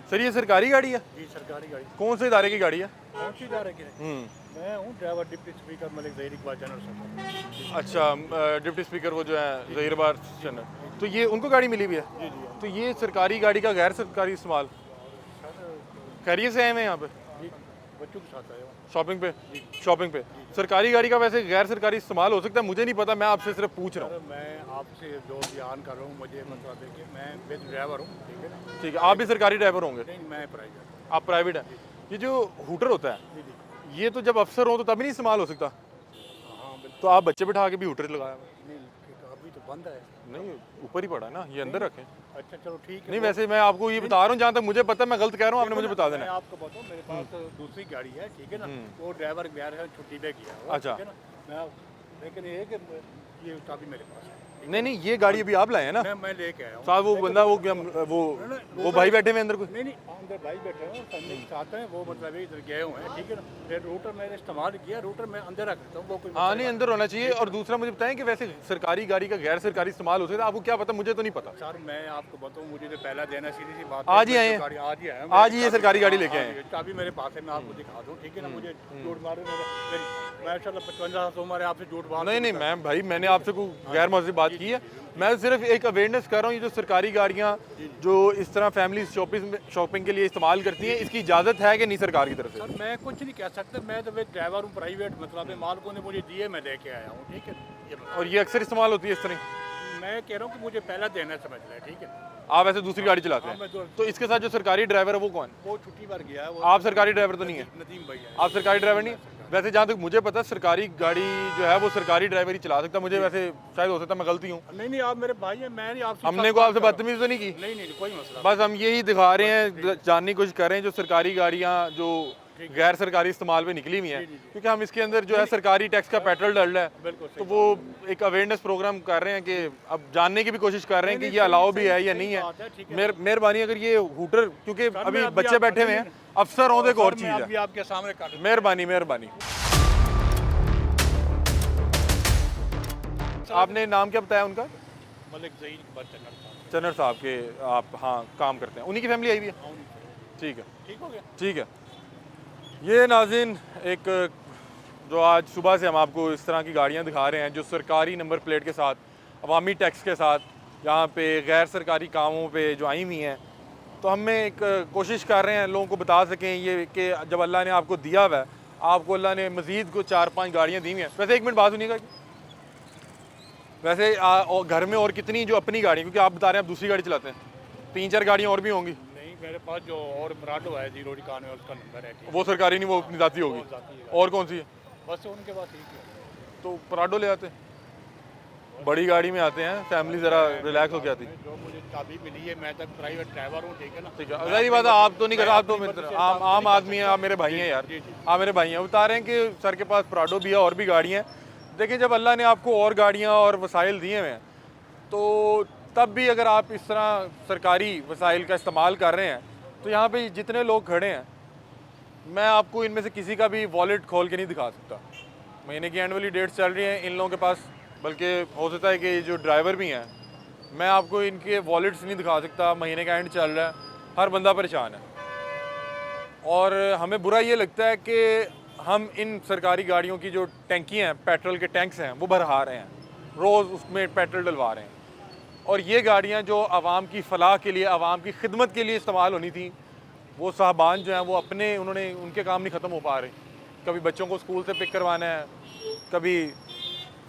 Sir ये सरकारी गाड़ी है? जी सरकारी गाड़ी। कौन से इदारे की गाड़ी है? कौन सी इदारे की है? मैं हूँ driver deputy speaker Malik Zaheer Iqbal general secretary. अच्छा, डिप्टी स्पीकर वो जो है ज़हीर इकबाल जनरल, तो ये उनको गाड़ी मिली हुई है? जी जी तो ये सरकारी गाड़ी का गैर सरकारी इस्तेमाल खैरियत से आए हैं यहाँ पे जी बच्चों के साथ आया हूँ। शॉपिंग पे? शॉपिंग पे सरकारी गाड़ी का वैसे गैर सरकारी इस्तेमाल हो सकता है, मुझे नहीं पता, मैं आपसे सिर्फ पूछ रहा हूँ। सर मैं आपसे जो बयान कर रहा हूँ मुझे मतलब है कि मैं विद ड्राइवर हूँ, ठीक है ना? ठीक है, आप भी सरकारी ड्राइवर होंगे? नहीं मैं प्राइवेट। आप प्राइवेट हैं? ये जो हूटर होता है जी जी ये तो जब अफसर हो तो तभी नहीं इस्तेमाल हो सकता? हाँ बिल्कुल। तो आप बच्चे बिठा के भी हूटर लगाया हुआ है? नहीं अभी तो बंद है। नहीं, ऊपर ही पड़ा है ना, ये अंदर रखें। अच्छा चलो ठीक है। नहीं वैसे मैं आपको ये बता रहा हूँ, जहाँ तक मुझे पता है, मैं गलत कह रहा हूँ, आपने मुझे बता देना मैं है। आपको बताऊँ मेरे पास दूसरी गाड़ी है, ठीक है ना? वो ड्राइवर गया है छुट्टी पे गया हुआ, अच्छा। ठीक है ना? मैं लेकिन ये है कि ये चाबी मेरे पास है। नहीं नहीं, ये गाड़ी अभी आप लाए हैं ना? मैं लेके आया हूँ। साहब वो बंदा वो भाई बैठे हुए हैं अंदर कोई? नहीं अंदर भाई बैठे हैं संजय के साथ हैं, वो मतलब इधर गए हुए हैं, ठीक है ना? फिर रूटर मैंने इस्तेमाल किया, रूटर मैं अंदर रख देता हूँ वो कोई हाँ नहीं, अंदर होना चाहिए। और दूसरा मुझे बताएं कि वैसे सरकारी गाड़ी का गैर सरकारी इस्तेमाल हो सकता है, आपको क्या पता? मुझे तो नहीं पता। सर मैं आपको बताऊँ, मुझे तो पहला देना सीधी सी बात। आज ही आए हैं? आज ही आए हैं। आज ही ये सरकारी गाड़ी लेके आए हैं? चाबी मेरे पास है, मैं आपको दिखा दूँ, ठीक है ना? मुझे झूठ मारो मैं 55 उम्र है, आपसे झूठ मार। नहीं नहीं मैम, भाई मैंने आपसे कोई गैर मौजूद बात की है, मैं सिर्फ एक अवेयरनेस कर रहा हूँ। ये जो सरकारी गाड़ियाँ जो इस तरह फैमिली शॉपिंग के लिए इस्तेमाल करती हैं, इसकी इजाज़त है कि नहीं सरकार की तरफ से? सर मैं कुछ नहीं कह सकता, मैं तो ड्राइवर हूँ प्राइवेट, मतलब मालकों ने मुझे दिए, मैं लेके आया हूँ, ठीक है? ये बताओ। और ये अक्सर इस्तेमाल होती है इस तरह? मैं कह रहा हूँ कि मुझे पहला देना समझ लें, ठीक है? आप ऐसे दूसरी गाड़ी चलाते हाँ, मैं हैं? तो इसके साथ जो सरकारी ड्राइवर है वो कौन? वो छुट्टी पर गया है। वो आप सरकारी ड्राइवर तो नहीं है? नदीम भैया है। आप सरकारी ड्राइवर नहीं? वैसे जहाँ तक मुझे पता है सरकारी गाड़ी जो है वो सरकारी ड्राइवर ही चला सकता है। मुझे वैसे शायद हो सकता है मैं गलती हूँ। नहीं आप मेरे भाई हैं, मैं नहीं आपसे। हमने को आपसे बदतमीजी तो नहीं की? नहीं कोई मसला। बस हम यही दिखा रहे हैं, जानने की कोशिश कर रहे हैं जो सरकारी गाड़ियाँ जो गैर सरकारी इस्तेमाल पे निकली हुई हैं, क्योंकि हम इसके अंदर जो है सरकारी टैक्स का पेट्रोल डल रहा है, तो वो एक अवेयरनेस प्रोग्राम कर रहे हैं कि अब जानने की भी कोशिश कर रहे हैं कि ये अलाउ भी है या नहीं है। मेहरबानी अगर ये हूटर, क्योंकि अभी बच्चे बैठे हुए हैं, अफसर हों तो एक और चीज़ है। आपके सामने मेहरबानी मेहरबानी। आपने नाम क्या बताया उनका? मलिक ज़हीर इकबाल जनरल चन्नर साहब के आप हाँ काम करते हैं, उन्हीं की फैमिली आई हुई है? ठीक है, ठीक हो गया। ठीक है। ये नाज़रीन एक जो आज सुबह से हम आपको इस तरह की गाड़ियां दिखा रहे हैं जो सरकारी नंबर प्लेट के साथ, अवामी टैक्स के साथ, यहाँ पे गैर सरकारी कामों पे जो आई हुई हैं, तो हमें एक कोशिश कर रहे हैं लोगों को बता सकें ये कि जब अल्लाह ने आपको दिया हुआ है, आपको अल्लाह ने मज़ीद को 4-5 गाड़ियाँ दी हुई हैं। वैसे एक मिनट बात सुनिएगा, वैसे घर में और कितनी जो अपनी गाड़ी, क्योंकि आप बता रहे हैं आप दूसरी गाड़ी चलाते हैं, 3-4 गाड़ियाँ और भी होंगी? नहीं मेरे पास जो और पराडो है 091 उसका नंबर है। वो सरकारी नहीं, वो अपनी जाती होगी। और कौन सी है? बस उनके पास ठीक है, तो पराडो ले आते, बड़ी गाड़ी में आते हैं, फैमिली ज़रा रिलैक्स हो के आती। जो मुझे चाबी मिली है, मैं तक प्राइवेट ड्राइवर हूँ, ठीक है ना? ठीक है, सही बात है, आप तो नहीं कर रहे, आप तो आम आदमी हैं, आप मेरे भाई हैं यार, आप मेरे भाई हैं। बता रहे हैं कि सर के पास पराडो भी है और भी गाड़ियाँ हैं। देखिए जब अल्लाह ने आपको और गाड़ियाँ और वसाइल दिए हुए हैं, तो तब भी अगर आप इस तरह सरकारी वसाइल का इस्तेमाल कर रहे हैं, तो यहाँ पे जितने लोग खड़े हैं, मैं आपको इनमें से किसी का भी वॉलेट खोल के नहीं दिखा सकता। महीने की एंड वाली डेट्स चल रही हैं इन लोगों के पास, बल्कि हो सकता है कि जो ड्राइवर भी हैं, मैं आपको इनके वॉलेट्स नहीं दिखा सकता। महीने का एंड चल रहा है, हर बंदा परेशान है, और हमें बुरा ये लगता है कि हम इन सरकारी गाड़ियों की जो टैंकियाँ हैं, पेट्रोल के टैंक्स हैं, वो भरा रहे हैं, रोज़ उसमें पेट्रोल डलवा रहे हैं। और ये गाड़ियाँ जो आवाम की फ़लाह के लिए, आवाम की खिदमत के लिए इस्तेमाल होनी थी, वो साहबान जो हैं वो उन्होंने उनके काम नहीं ख़त्म हो पा रहे। कभी बच्चों को स्कूल से पिक करवाना है, कभी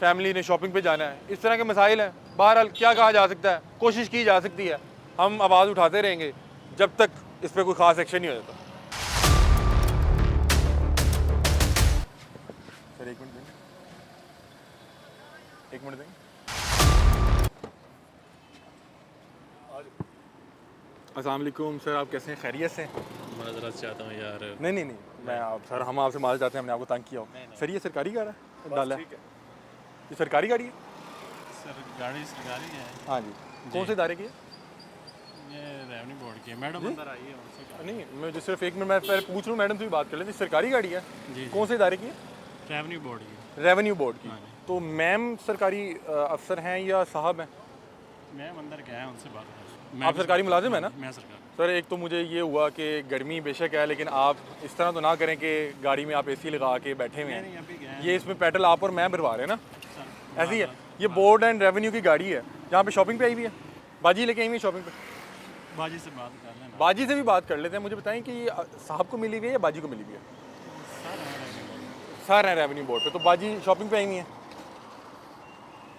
फैमिली ने शॉपिंग पे जाना है, इस तरह के मसाइल हैं। बहरहाल क्या कहा जा सकता है, कोशिश की जा सकती है, हम आवाज़ उठाते रहेंगे जब तक इस पर कोई ख़ास एक्शन नहीं हो जाता। सर एक मिनट देंगे, एक मिनट देंगे। अस्सलाम वालेकुम सर, आप कैसे हैं? खैरियत से? माजरत चाहता हूँ यार। नहीं मैं आप सर, हम आपसे माजरत चाहते हैं, हमने आपको तंग किया हो। सर ये सरकारी गाड़ी है, डाला है, ये सरकारी गाड़ी है? सर गाड़ी सरकारी है। हाँ जी। कौन से इदारे की है? ये रेवेन्यू बोर्ड की है। मैडम अंदर आई है उनसे। नहीं मैं जो सिर्फ एक मिनट मैं पहले पूछ लूँ, मैडम से भी बात कर लेते। सरकारी गाड़ी है जी। कौन से इदारे की है? रेवेन्यू बोर्ड की। रेवेन्यू बोर्ड की। हाँ जी। तो मैम सरकारी अफसर हैं या साहब हैं? मैम अंदर गया है, उनसे बात कर। आप सरकारी मुलाजिम है ना? मैं सरकार। सर एक तो मुझे ये हुआ कि गर्मी बेशक है, लेकिन आप इस तरह तो ना करें कि गाड़ी में आप एसी लगा के बैठे हुए नहीं, हैं। अभी गए हैं। ये इसमें पेट्रोल आप और मैं भरवा रहे हैं ना, सर, ऐसी है। ये बोर्ड एंड रेवेन्यू की गाड़ी है, यहाँ पे शॉपिंग पे आई हुई है। बाजी लेके आई हुई है शॉपिंग पे। बाजी से बात कर लेना। बाजी से भी बात कर लेते हैं। मुझे बताएं कि ये साहब को मिली हुई है या बाजी को मिली हुई है? सर हैं रेवेन्यू बोर्ड पे, तो बाजी शॉपिंग पे आई हुई है।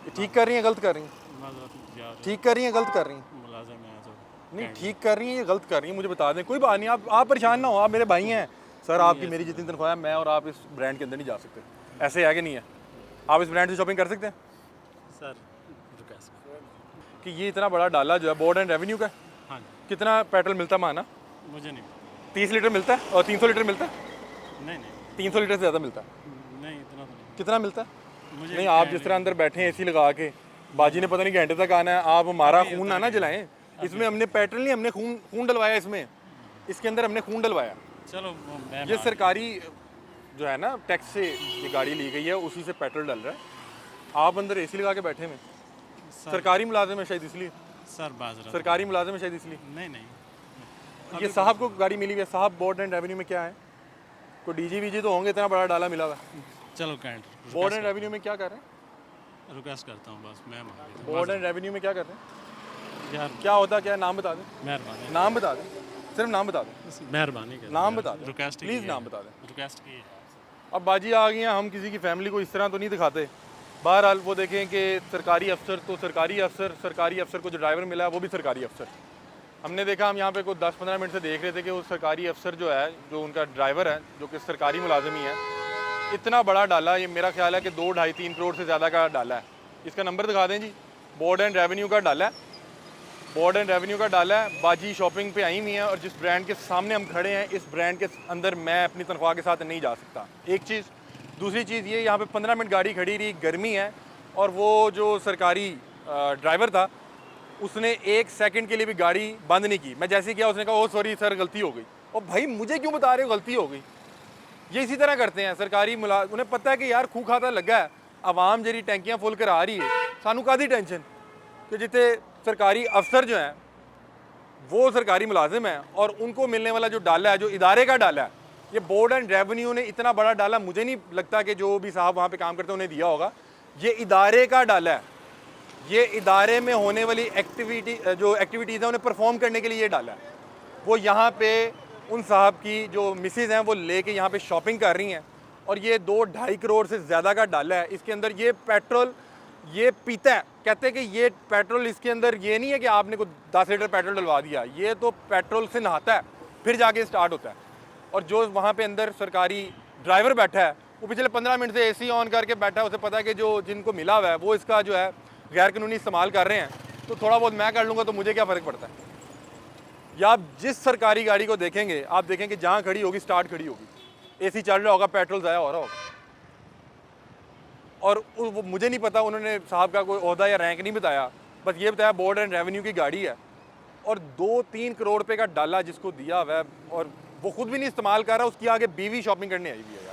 ये ठीक कर रही हैं, गलत कर रही हैं? ठीक कर रही हैं, गलत कर रही हैं? मुलाजिम है तो नहीं, ठीक कर रही हैं या गलत कर रही हैं, मुझे बता दें। कोई बात नहीं, आप परेशान ना हो, आप मेरे भाई हैं। सर आपकी मेरी जितनी तनख्वाह है, मैं और आप इस ब्रांड के अंदर नहीं जा सकते। ऐसे है कि नहीं है? आप इस ब्रांड से शॉपिंग कर सकते हैं सर कि ये इतना बड़ा डाला जो है बोर्ड एंड रेवेन्यू का? हाँ जी, कितना पेट्रोल मिलता है माना? मुझे नहीं 30 लीटर मिलता है और 300 लीटर मिलता है? नहीं 300 लीटर से ज़्यादा मिलता है। नहीं इतना तो नहीं कितना मिलता है? मुझे नहीं, आप जिस तरह अंदर बैठे हैं एसी लगा के, बाजी ने पता नहीं घंटे तक आना है, आप हमारा खून ना ना जलाएं। इसमें हमने पेट्रोल नहीं, हमने खून डलवाया इसमें, इसके अंदर हमने खून डलवाया। चलो मैं ये सरकारी जो है ना टैक्स से ये गाड़ी ली गई है, उसी से पेट्रोल डल रहा है। आप अंदर एसी लगा के बैठे हैं। सरकारी मुलाजिम है शायद इसलिए, सर बाजरा सरकारी मुलाजिम है शायद इसलिए। नहीं ये साहब को गाड़ी मिली हुई है। साहब बोर्ड एंड रेवेन्यू में क्या है? कोई डीजी वीजी तो होंगे, इतना बड़ा डाला मिला हुआ है। चलो काइंड बोर्ड एंड रेवेन्यू में क्या कर रहे हैं? रिक्वेस्ट करता हूँ बस मैं बोर्ड एंड रेवेन्यू में क्या कर रहे हैं? यार क्या होता है, क्या है? नाम बता दें, मेहरबानी नाम बता दें, सिर्फ नाम बता दें, मेहरबानी कर नाम बता दें, रिक्वेस्ट प्लीज़ नाम बता दें। रिक्वेस्ट की है। अब बाजी आ गई हैं, हम किसी की फैमिली को इस तरह तो नहीं दिखाते। बहरहाल वो देखें कि सरकारी अफसर तो सरकारी अफसर को जो ड्राइवर मिला है वो भी सरकारी अफसर। हमने देखा, हम यहाँ पे कोई 10-15 मिनट से देख रहे थे कि वो सरकारी अफसर जो है, जो उनका ड्राइवर है, जो कि सरकारी मुलाजिम ही है, इतना बड़ा डाला, ये मेरा ख्याल है कि 2-2.5-3 करोड़ से ज़्यादा का डाला है। इसका नंबर दिखा दें जी। बोर्ड एंड रेवेन्यू का डाला है, बोर्ड एंड रेवेन्यू का डाला है। बाजी शॉपिंग पे आई हुई है, और जिस ब्रांड के सामने हम खड़े हैं, इस ब्रांड के अंदर मैं अपनी तनख्वाह के साथ नहीं जा सकता। एक चीज़। दूसरी चीज़ ये, यहाँ पे 15 मिनट गाड़ी खड़ी रही, गर्मी है, और वो जो सरकारी ड्राइवर था उसने 1 सेकंड के लिए भी गाड़ी बंद नहीं की। मैं जैसे किया उसने कहा ओ सॉरी सर गलती हो गई। और भाई मुझे क्यों बता रहे हो गलती हो गई? ये इसी तरह करते हैं सरकारी उन्हें पता है कि यार खूह खाता लगा है, आवाम जरी टैंकियाँ फुल कर आ रही है, सानू कादी टेंशन कि जितने सरकारी अफसर जो हैं वो सरकारी मुलाजिम हैं, और उनको मिलने वाला जो डाला है, जो इदारे का डाला है, ये बोर्ड एंड रेवेन्यू ने इतना बड़ा डाला, मुझे नहीं लगता कि जो भी साहब वहाँ पे काम करते हैं उन्हें दिया होगा। ये इदारे का डाला है, ये इदारे में होने वाली जो एक्टिविटीज़ हैं उन्हें परफॉर्म करने के लिए ये डाला है। वो यहाँ पे उन साहब की जो मिसेज़ हैं वो लेके यहाँ पे शॉपिंग कर रही हैं, और ये 2-2.5 करोड़ से ज़्यादा का डाला है। इसके अंदर ये पेट्रोल ये पीता है, कहते हैं कि ये पेट्रोल, इसके अंदर ये नहीं है कि आपने को 10 लीटर पेट्रोल डलवा दिया, ये तो पेट्रोल से नहाता है फिर जाके स्टार्ट होता है। और जो वहाँ पे अंदर सरकारी ड्राइवर बैठा है वो पिछले 15 मिनट से एसी ऑन करके बैठा है, उसे पता है कि जो जिनको मिला हुआ है वो इसका जो है गैर कानूनी इस्तेमाल कर रहे हैं, तो थोड़ा बहुत मैं कर लूँगा तो मुझे क्या फ़र्क पड़ता है। या आप जिस सरकारी गाड़ी को देखेंगे, आप देखेंगे जहाँ खड़ी होगी स्टार्ट खड़ी होगी, एसी चल रहा होगा, पेट्रोल ज़ाया हो रहा होगा। और वो मुझे नहीं पता, उन्होंने साहब का कोई ओहदा या रैंक नहीं बताया, बस ये बताया बोर्ड एंड रेवेन्यू की गाड़ी है, और 2-3 करोड़ रुपए का डाला जिसको दिया हुआ है, और वो खुद भी नहीं इस्तेमाल कर रहा, उसकी आगे बीवी शॉपिंग करने आई हुई है।